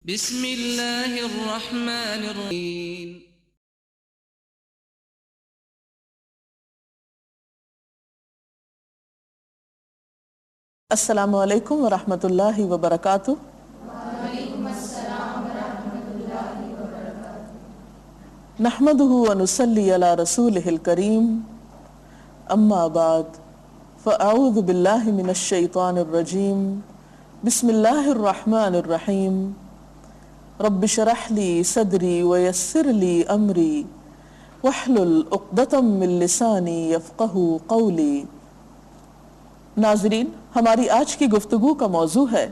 بسم اللہ الرحمن الرحیم۔ السلام علیکم ورحمۃ اللہ وبرکاتہ۔ وعلیکم السلام ورحمۃ اللہ وبرکاتہ۔ نحمده ونصلی علی رسولہ الکریم، اما بعد فاعوذ باللہ من الشیطان الرجیم، بسم اللہ الرحمن الرحیم۔ رب اشرح لی صدری ویسر لی امری واحلل عقدۃ من لسانی یفقہوا قولی۔ ناظرین، ہماری آج کی گفتگو کا موضوع ہے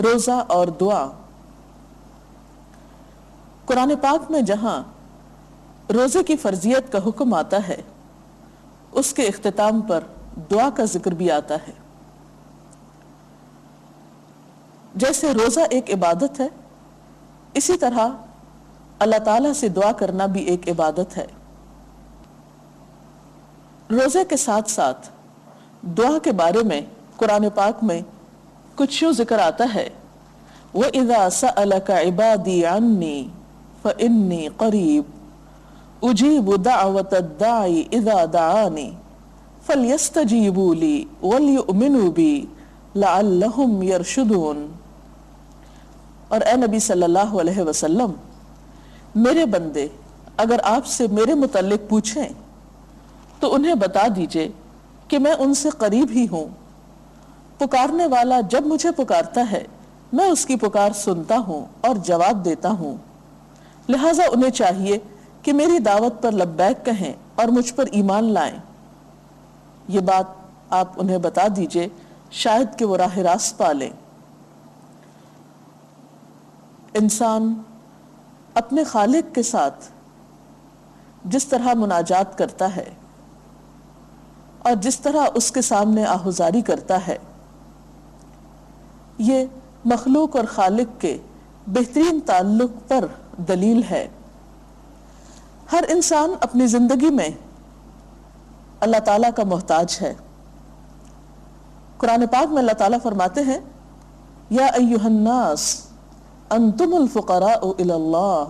روزہ اور دعا۔ قرآن پاک میں جہاں روزے کی فرضیت کا حکم آتا ہے، اس کے اختتام پر دعا کا ذکر بھی آتا ہے۔ جیسے روزہ ایک عبادت ہے، اسی طرح اللہ تعالیٰ سے دعا کرنا بھی ایک عبادت ہے۔ روزے کے ساتھ ساتھ دعا کے بارے میں قرآن پاک میں کچھ یوں ذکر آتا ہے، وَإِذَا سَأَلَكَ عِبَادِي عَنِّي فَإِنِّي قَرِيبٌ أُجِيبُ دَعْوَةَ الدَّاعِ إِذَا دَعَانِ فَلْيَسْتَجِيبُوا لِي وَلْيُؤْمِنُوا بِي لَعَلَّهُمْ يَرْشُدُونَ۔ اور اے نبی صلی اللہ علیہ وسلم، میرے بندے اگر آپ سے میرے متعلق پوچھیں تو انہیں بتا دیجئے کہ میں ان سے قریب ہی ہوں۔ پکارنے والا جب مجھے پکارتا ہے، میں اس کی پکار سنتا ہوں اور جواب دیتا ہوں، لہٰذا انہیں چاہیے کہ میری دعوت پر لبیک کہیں اور مجھ پر ایمان لائیں۔ یہ بات آپ انہیں بتا دیجئے، شاید کہ وہ راہ راست پا لیں۔ انسان اپنے خالق کے ساتھ جس طرح مناجات کرتا ہے اور جس طرح اس کے سامنے آہوزاری کرتا ہے، یہ مخلوق اور خالق کے بہترین تعلق پر دلیل ہے۔ ہر انسان اپنی زندگی میں اللہ تعالیٰ کا محتاج ہے۔ قرآن پاک میں اللہ تعالیٰ فرماتے ہیں، یا ایھا الناس انتم الفقراء الی اللہ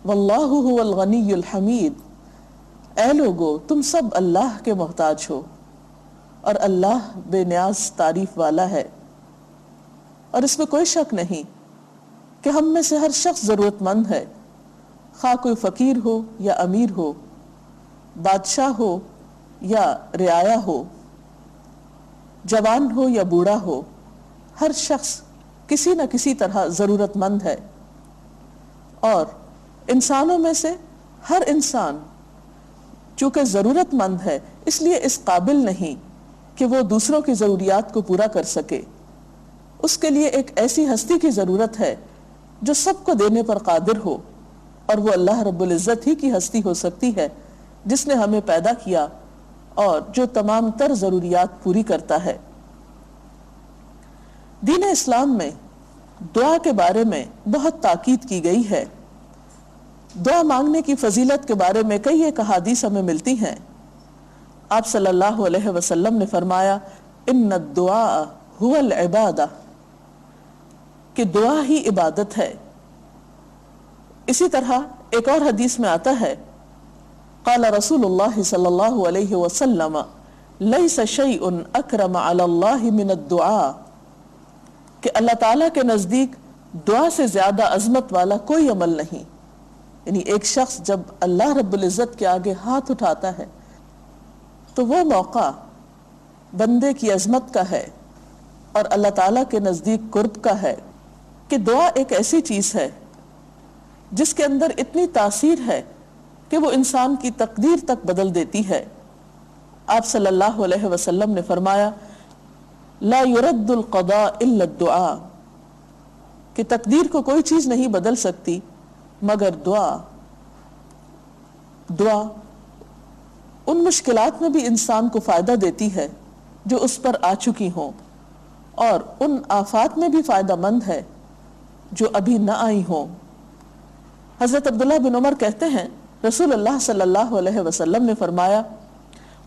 واللہ هو الغنی الحمید۔ اے لوگو، تم سب اللہ کے محتاج ہو اور اللہ بے نیاز تعریف والا ہے۔ اور اس میں کوئی شک نہیں کہ ہم میں سے ہر شخص ضرورت مند ہے، خواہ کوئی فقیر ہو یا امیر ہو، بادشاہ ہو یا رعایا ہو، جوان ہو یا بوڑھا ہو، ہر شخص کسی نہ کسی طرح ضرورت مند ہے۔ اور انسانوں میں سے ہر انسان چونکہ ضرورت مند ہے، اس لیے اس قابل نہیں کہ وہ دوسروں کی ضروریات کو پورا کر سکے۔ اس کے لیے ایک ایسی ہستی کی ضرورت ہے جو سب کو دینے پر قادر ہو، اور وہ اللہ رب العزت ہی کی ہستی ہو سکتی ہے، جس نے ہمیں پیدا کیا اور جو تمام تر ضروریات پوری کرتا ہے۔ دین اسلام میں دعا کے بارے میں بہت تاکید کی گئی ہے۔ دعا مانگنے کی فضیلت کے بارے میں کئی ایک احادیث ہمیں ملتی ہیں۔ آپ صلی اللہ علیہ وسلم نے فرمایا، ان الدعاء هو العبادہ، کہ دعا ہی عبادت ہے۔ اسی طرح ایک اور حدیث میں آتا ہے، قال رسول اللہ صلی اللہ علیہ وسلم لیس شیء اکرم علی اللہ من الدعاء، کہ اللہ تعالیٰ کے نزدیک دعا سے زیادہ عظمت والا کوئی عمل نہیں۔ یعنی ایک شخص جب اللہ رب العزت کے آگے ہاتھ اٹھاتا ہے تو وہ موقع بندے کی عظمت کا ہے اور اللہ تعالیٰ کے نزدیک قرب کا ہے، کہ دعا ایک ایسی چیز ہے جس کے اندر اتنی تاثیر ہے کہ وہ انسان کی تقدیر تک بدل دیتی ہے۔ آپ صلی اللہ علیہ وسلم نے فرمایا، لا يرد القضاء الا الدعاء، کہ تقدیر کو کوئی چیز نہیں بدل سکتی مگر دعا۔ دعا ان مشکلات میں بھی انسان کو فائدہ دیتی ہے جو اس پر آ چکی ہوں، اور ان آفات میں بھی فائدہ مند ہے جو ابھی نہ آئی ہوں۔ حضرت عبداللہ بن عمر کہتے ہیں، رسول اللہ صلی اللہ علیہ وسلم نے فرمایا،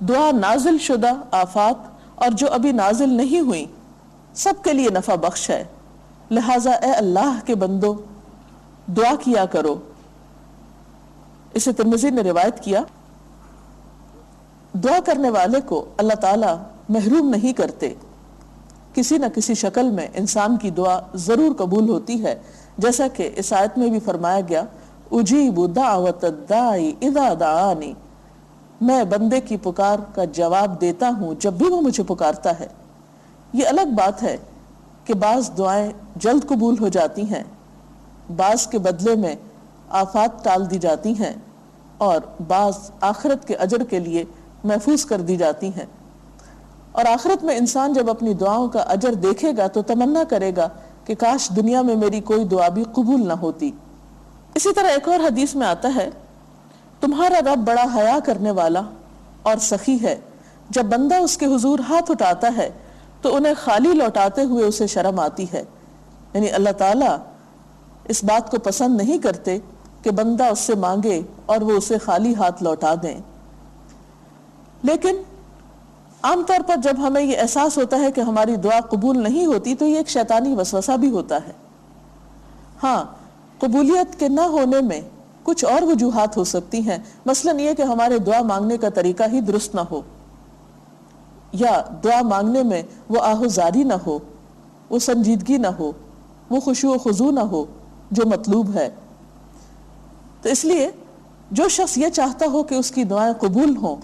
دعا نازل شدہ آفات اور جو ابھی نازل نہیں ہوئی سب کے لیے نفع بخش ہے۔ لہٰذا اے اللہ کے بندو دعا کیا کرو. اسے ترمذی نے روایت کیا. دعا کرنے والے کو اللہ تعالیٰ محروم نہیں کرتے. کسی نہ کسی شکل میں انسان کی دعا ضرور قبول ہوتی ہے، جیسا کہ اس آیت میں بھی فرمایا گیا اجیب دعوت الداعی اذا دعانی، میں بندے کی پکار کا جواب دیتا ہوں جب بھی وہ مجھے پکارتا ہے. یہ الگ بات ہے کہ بعض دعائیں جلد قبول ہو جاتی ہیں، بعض کے بدلے میں آفات ٹال دی جاتی ہیں، اور بعض آخرت کے اجر کے لیے محفوظ کر دی جاتی ہیں. اور آخرت میں انسان جب اپنی دعاؤں کا اجر دیکھے گا تو تمنا کرے گا کہ کاش دنیا میں میری کوئی دعا بھی قبول نہ ہوتی. اسی طرح ایک اور حدیث میں آتا ہے تمہارا رب بڑا حیا کرنے والا اور سخی ہے، جب بندہ اس کے حضور ہاتھ اٹھاتا ہے تو انہیں خالی لوٹاتے ہوئے اسے شرم آتی ہے. یعنی اللہ تعالیٰ اس بات کو پسند نہیں کرتے کہ بندہ اس سے مانگے اور وہ اسے خالی ہاتھ لوٹا دیں. لیکن عام طور پر جب ہمیں یہ احساس ہوتا ہے کہ ہماری دعا قبول نہیں ہوتی تو یہ ایک شیطانی وسوسہ بھی ہوتا ہے. ہاں، قبولیت کے نہ ہونے میں کچھ اور وجوہات ہو سکتی ہیں، مثلاً یہ کہ ہمارے دعا مانگنے کا طریقہ ہی درست نہ ہو، یا دعا مانگنے میں وہ آہوزاری نہ ہو، وہ سنجیدگی نہ ہو، وہ خشوع و خضوع نہ ہو جو مطلوب ہے. تو اس لیے جو شخص یہ چاہتا ہو کہ اس کی دعائیں قبول ہوں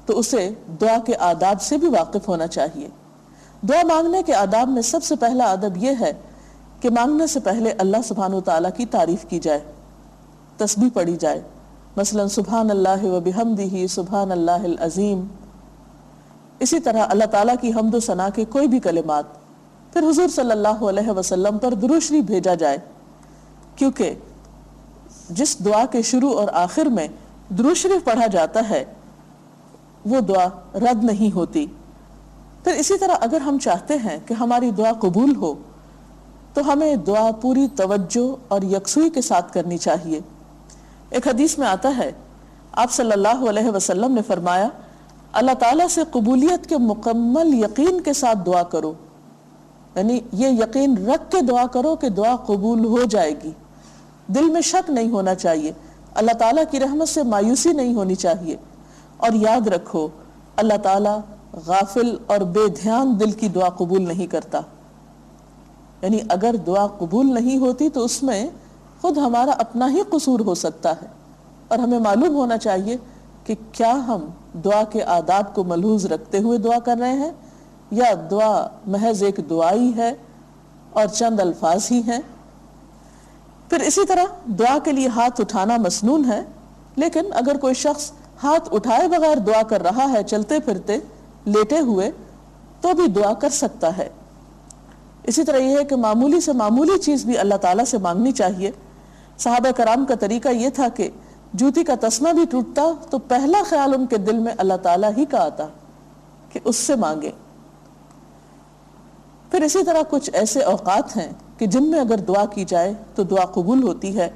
تو اسے دعا کے آداب سے بھی واقف ہونا چاہیے. دعا مانگنے کے آداب میں سب سے پہلا ادب یہ ہے کہ مانگنے سے پہلے اللہ سبحانہ وتعالیٰ کی تعریف کی جائے، تسبیح پڑھی جائے، مثلا سبحان اللہ و بحمدہ سبحان اللہ العظیم. اسی طرح اللہ تعالیٰ کی حمد و ثنا کے کوئی بھی کلمات، پھر حضور صلی اللہ علیہ وسلم پر درود شریف بھیجا جائے، کیونکہ جس دعا کے شروع اور آخر میں درود شریف پڑھا جاتا ہے وہ دعا رد نہیں ہوتی. پھر اسی طرح اگر ہم چاہتے ہیں کہ ہماری دعا قبول ہو تو ہمیں دعا پوری توجہ اور یکسوئی کے ساتھ کرنی چاہیے. ایک حدیث میں آتا ہے آپ صلی اللہ علیہ وسلم نے فرمایا اللہ تعالیٰ سے قبولیت کے مکمل یقین کے ساتھ دعا کرو، یعنی یہ یقین رکھ کے دعا کرو کہ دعا قبول ہو جائے گی. دل میں شک نہیں ہونا چاہیے، اللہ تعالیٰ کی رحمت سے مایوسی نہیں ہونی چاہیے. اور یاد رکھو اللہ تعالیٰ غافل اور بے دھیان دل کی دعا قبول نہیں کرتا. یعنی اگر دعا قبول نہیں ہوتی تو اس میں خود ہمارا اپنا ہی قصور ہو سکتا ہے، اور ہمیں معلوم ہونا چاہیے کہ کیا ہم دعا کے آداب کو ملحوظ رکھتے ہوئے دعا کر رہے ہیں یا دعا محض ایک دعائی ہے اور چند الفاظ ہی ہیں. پھر اسی طرح دعا کے لیے ہاتھ اٹھانا مسنون ہے، لیکن اگر کوئی شخص ہاتھ اٹھائے بغیر دعا کر رہا ہے چلتے پھرتے لیٹے ہوئے تو بھی دعا کر سکتا ہے. اسی طرح یہ ہے کہ معمولی سے معمولی چیز بھی اللہ تعالیٰ سے مانگنی چاہیے. صحابہ کرام کا طریقہ یہ تھا کہ جوتی کا تسمہ بھی ٹوٹتا تو پہلا خیال ان کے دل میں اللہ تعالیٰ ہی کا آتا کہ اس سے مانگے. پھر اسی طرح کچھ ایسے اوقات ہیں کہ جن میں اگر دعا کی جائے تو دعا قبول ہوتی ہے،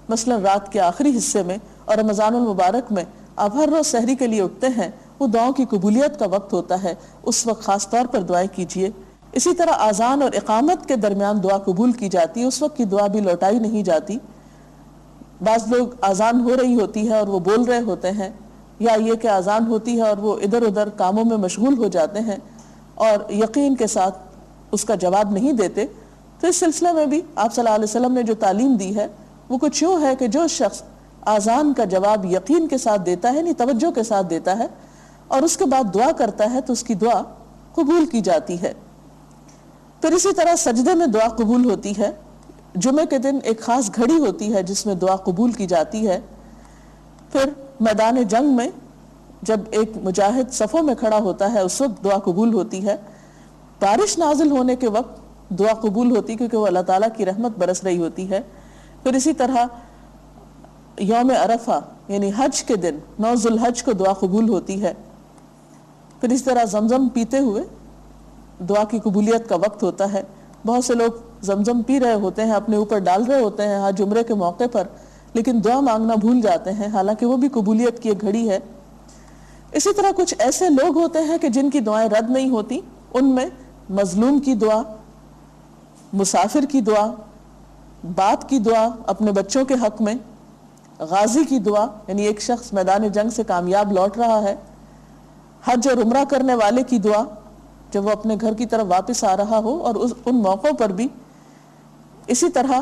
مثلا رات کے آخری حصے میں اور رمضان المبارک میں آپ ہر روز سحری کے لیے اٹھتے ہیں، وہ دعاؤں کی قبولیت کا وقت ہوتا ہے، اس وقت خاص طور پر دعائیں کیجیے. اسی طرح اذان اور اقامت کے درمیان دعا قبول کی جاتی ہے، اس وقت کی دعا بھی لوٹائی نہیں جاتی. بعض لوگ اذان ہو رہی ہوتی ہے اور وہ بول رہے ہوتے ہیں، یا یہ کہ اذان ہوتی ہے اور وہ ادھر ادھر کاموں میں مشغول ہو جاتے ہیں اور یقین کے ساتھ اس کا جواب نہیں دیتے. تو اس سلسلے میں بھی آپ صلی اللہ علیہ وسلم نے جو تعلیم دی ہے وہ کچھ یوں ہے کہ جو شخص اذان کا جواب یقین کے ساتھ دیتا ہے، یعنی توجہ کے ساتھ دیتا ہے، اور اس کے بعد دعا کرتا ہے تو اس کی دعا قبول کی جاتی ہے. پھر اسی طرح سجدے میں دعا قبول ہوتی ہے. جمعے کے دن ایک خاص گھڑی ہوتی ہے جس میں دعا قبول کی جاتی ہے. پھر میدان جنگ میں جب ایک مجاہد صفوں میں کھڑا ہوتا ہے اس وقت دعا قبول ہوتی ہے. بارش نازل ہونے کے وقت دعا قبول ہوتی کیونکہ وہ اللہ تعالیٰ کی رحمت برس رہی ہوتی ہے. پھر اسی طرح یوم عرفہ یعنی حج کے دن 9 ذی الحج کو دعا قبول ہوتی ہے. پھر اس طرح زمزم پیتے ہوئے دعا کی قبولیت کا وقت ہوتا ہے. بہت سے لوگ زمزم پی رہے ہوتے ہیں، اپنے اوپر ڈال رہے ہوتے ہیں حج عمرے کے موقع پر، لیکن دعا مانگنا بھول جاتے ہیں، حالانکہ وہ بھی قبولیت کی ایک گھڑی ہے. اسی طرح کچھ ایسے لوگ ہوتے ہیں کہ جن کی دعائیں رد نہیں ہوتی. ان میں مظلوم کی دعا، مسافر کی دعا، باپ کی دعا اپنے بچوں کے حق میں، غازی کی دعا یعنی ایک شخص میدان جنگ سے کامیاب لوٹ رہا ہے، حج اور عمرہ کرنے والے کی دعا جب وہ اپنے گھر کی طرف واپس آ رہا ہو، اور ان موقعوں پر بھی اسی طرح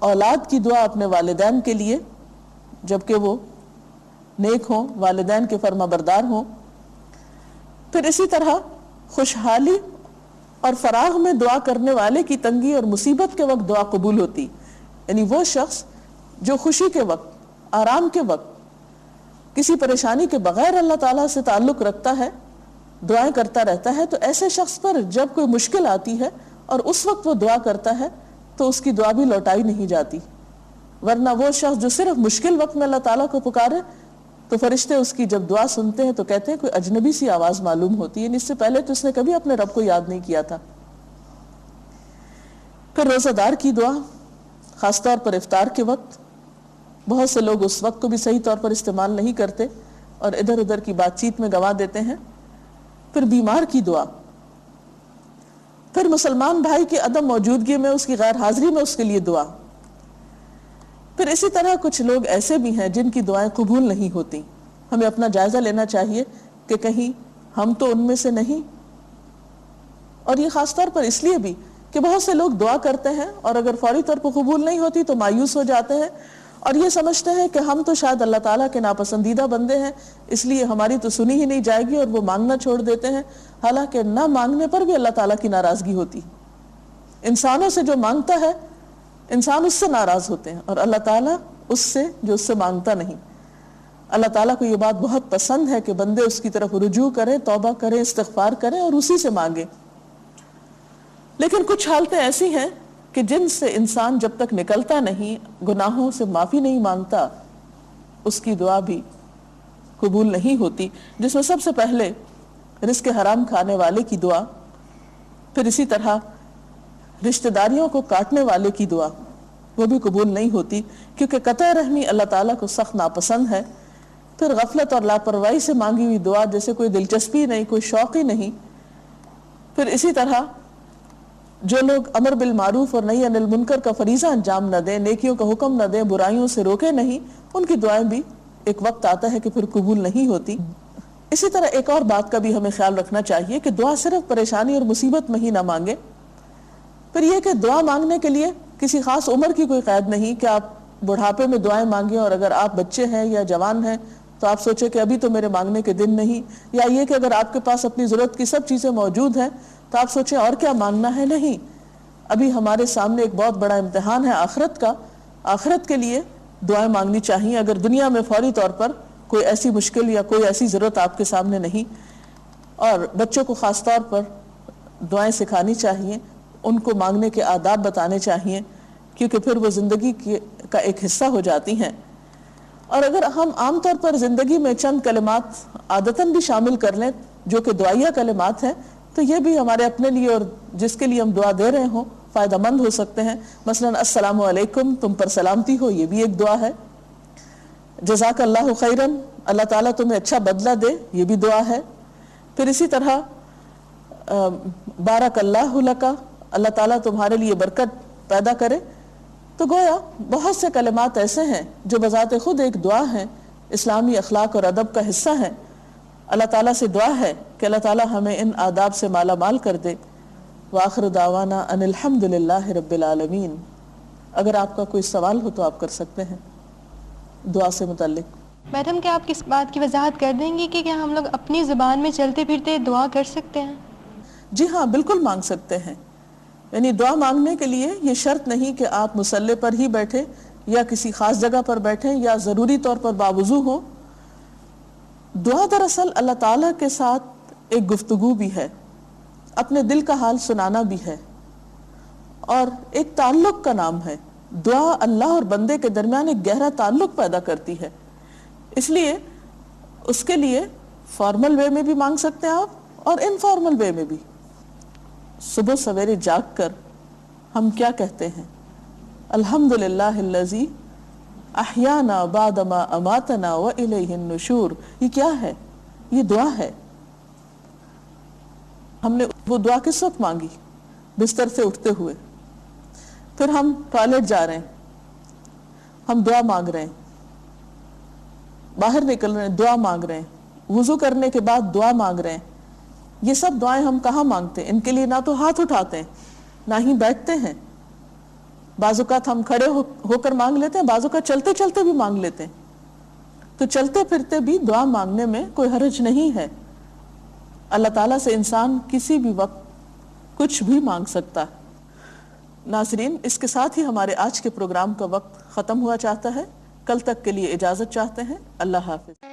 اولاد کی دعا اپنے والدین کے لیے جبکہ وہ نیک ہوں، والدین کے فرما بردار ہوں۔ پھر اسی طرح خوشحالی اور فراغ میں دعا کرنے والے کی تنگی اور مصیبت کے وقت دعا قبول ہوتی، یعنی وہ شخص جو خوشی کے وقت، آرام کے وقت، کسی پریشانی کے بغیر اللہ تعالیٰ سے تعلق رکھتا ہے، دعائیں کرتا رہتا ہے، تو ایسے شخص پر جب کوئی مشکل آتی ہے اور اس وقت وہ دعا کرتا ہے تو اس کی دعا بھی لوٹائی نہیں جاتی۔ ورنہ وہ شخص جو صرف مشکل وقت میں اللہ تعالیٰ کو پکارے تو فرشتے اس کی جب دعا سنتے ہیں تو کہتے ہیں کوئی اجنبی سی آواز معلوم ہوتی ہے، اس سے پہلے تو اس نے کبھی اپنے رب کو یاد نہیں کیا تھا۔ پھر روزہ دار کی دعا، خاص طور پر افطار کے وقت، بہت سے لوگ اس وقت کو بھی صحیح طور پر استعمال نہیں کرتے اور ادھر ادھر کی بات چیت میں گنوا دیتے ہیں۔ پھر بیمار کی دعا، پھر مسلمان بھائی کی عدم موجودگی میں، اس کی غیر حاضری میں اس کے لیے دعا۔ پھر اسی طرح کچھ لوگ ایسے بھی ہیں جن کی دعائیں قبول نہیں ہوتی، ہمیں اپنا جائزہ لینا چاہیے کہ کہیں ہم تو ان میں سے نہیں۔ اور یہ خاص طور پر اس لیے بھی کہ بہت سے لوگ دعا کرتے ہیں اور اگر فوری طور پر قبول نہیں ہوتی تو مایوس ہو جاتے ہیں اور یہ سمجھتے ہیں کہ ہم تو شاید اللہ تعالیٰ کے ناپسندیدہ بندے ہیں، اس لیے ہماری تو سنی ہی نہیں جائے گی، اور وہ مانگنا چھوڑ دیتے ہیں، حالانکہ نہ مانگنے پر بھی اللہ تعالیٰ کی ناراضگی ہوتی۔ انسانوں سے جو مانگتا ہے انسان اس سے ناراض ہوتے ہیں، اور اللہ تعالیٰ اس سے جو اس سے مانگتا نہیں۔ اللہ تعالیٰ کو یہ بات بہت پسند ہے کہ بندے اس کی طرف رجوع کریں، توبہ کریں، استغفار کریں اور اسی سے مانگیں۔ لیکن کچھ حالتیں ایسی ہیں کہ جن سے انسان جب تک نکلتا نہیں، گناہوں سے معافی نہیں مانگتا، اس کی دعا بھی قبول نہیں ہوتی، جس میں سب سے پہلے رزق حرام کھانے والے کی دعا، پھر اسی طرح رشتہ داریوں کو کاٹنے والے کی دعا، وہ بھی قبول نہیں ہوتی کیونکہ قطع رحمی اللہ تعالیٰ کو سخت ناپسند ہے۔ پھر غفلت اور لاپرواہی سے مانگی ہوئی دعا جیسے کوئی دلچسپی نہیں، کوئی شوق ہی نہیں۔ پھر اسی طرح جو لوگ امر بالمعروف اور نہی عن المنکر کا فریضہ انجام نہ دیں، نیکیوں کا حکم نہ دیں، برائیوں سے روکے نہیں، ان کی دعائیں بھی ایک وقت آتا ہے کہ پھر قبول نہیں ہوتی۔ اسی طرح ایک اور بات کا بھی ہمیں خیال رکھنا چاہیے کہ دعا صرف پریشانی اور مصیبت میں ہی نہ مانگے۔ پھر یہ کہ دعا مانگنے کے لیے کسی خاص عمر کی کوئی قید نہیں کہ آپ بڑھاپے میں دعائیں مانگیں، اور اگر آپ بچے ہیں یا جوان ہیں تو آپ سوچیں کہ ابھی تو میرے مانگنے کے دن نہیں، یا یہ کہ اگر آپ کے پاس اپنی ضرورت کی سب چیزیں موجود ہیں تو آپ سوچیں اور کیا مانگنا ہے۔ نہیں، ابھی ہمارے سامنے ایک بہت بڑا امتحان ہے آخرت کا، آخرت کے لیے دعائیں مانگنی چاہیے۔ اگر دنیا میں فوری طور پر کوئی ایسی مشکل یا کوئی ایسی ضرورت آپ کے سامنے نہیں، اور بچوں کو خاص طور پر دعائیں سکھانی چاہیے، ان کو مانگنے کے آداب بتانے چاہیے، کیونکہ پھر وہ زندگی کا ایک حصہ ہو جاتی ہیں۔ اور اگر ہم عام طور پر زندگی میں چند کلمات عادتاً بھی شامل کر لیں جو کہ دعائیہ کلمات ہیں، تو یہ بھی ہمارے اپنے لیے اور جس کے لیے ہم دعا دے رہے ہوں فائدہ مند ہو سکتے ہیں۔ مثلا السلام علیکم، تم پر سلامتی ہو، یہ بھی ایک دعا ہے۔ جزاک اللہ خیرن، اللہ تعالیٰ تمہیں اچھا بدلہ دے، یہ بھی دعا ہے۔ پھر اسی طرح بارک اللہ لکا، اللہ تعالیٰ تمہارے لیے برکت پیدا کرے۔ تو گویا بہت سے کلمات ایسے ہیں جو بذات خود ایک دعا ہیں، اسلامی اخلاق اور ادب کا حصہ ہیں۔ اللہ تعالیٰ سے دعا ہے کہ اللہ تعالیٰ ہمیں ان آداب سے مالا مال کر دے۔ وآخر دعوانا ان الحمد للہ رب العالمین۔ اگر آپ کا کوئی سوال ہو تو آپ کر سکتے ہیں دعا سے متعلق۔ میڈم کیا آپ کس بات کی وضاحت کر دیں گی کہ کیا ہم لوگ اپنی زبان میں چلتے پھرتے دعا کر سکتے ہیں؟ جی ہاں، بالکل مانگ سکتے ہیں۔ یعنی دعا مانگنے کے لیے یہ شرط نہیں کہ آپ مصلی پر ہی بیٹھے یا کسی خاص جگہ پر بیٹھیں یا ضروری طور پر باوضو ہوں۔ دعا دراصل اللہ تعالیٰ کے ساتھ ایک گفتگو بھی ہے، اپنے دل کا حال سنانا بھی ہے، اور ایک تعلق کا نام ہے۔ دعا اللہ اور بندے کے درمیان ایک گہرا تعلق پیدا کرتی ہے، اس لیے اس کے لیے فارمل وے میں بھی مانگ سکتے ہیں آپ اور انفارمل وے میں بھی۔ صبح سویرے جاگ کر ہم کیا کہتے ہیں؟ الحمدللہ الذی احیانا بعد ما اماتنا والیہ النشور۔ یہ کیا ہے؟ یہ دعا ہے۔ ہم نے وہ دعا کس وقت مانگی؟ بستر سے اٹھتے ہوئے، پھر ہم ٹوائلٹ جا رہے ہیں، ہم دعا مانگ رہے ہیں، باہر نکل رہے ہیں دعا مانگ رہے ہیں، وضو کرنے کے بعد دعا مانگ رہے ہیں، یہ سب دعائیں ہم کہاں مانگتے ہیں؟ ان کے لیے نہ تو ہاتھ اٹھاتے ہیں نہ ہی بیٹھتے ہیں. بعض اوقات ہم کھڑے ہو کر مانگ لیتے ہیں، بعض اوقات چلتے چلتے بھی مانگ لیتے ہیں. تو چلتے پھرتے بھی دعا مانگنے میں کوئی حرج نہیں ہے. اللہ تعالیٰ سے انسان کسی بھی وقت کچھ بھی مانگ سکتا ہے. ناظرین، اس کے ساتھ ہی ہمارے آج کے پروگرام کا وقت ختم ہوا چاہتا ہے. کل تک کے لیے اجازت چاہتے ہیں. اللہ حافظ.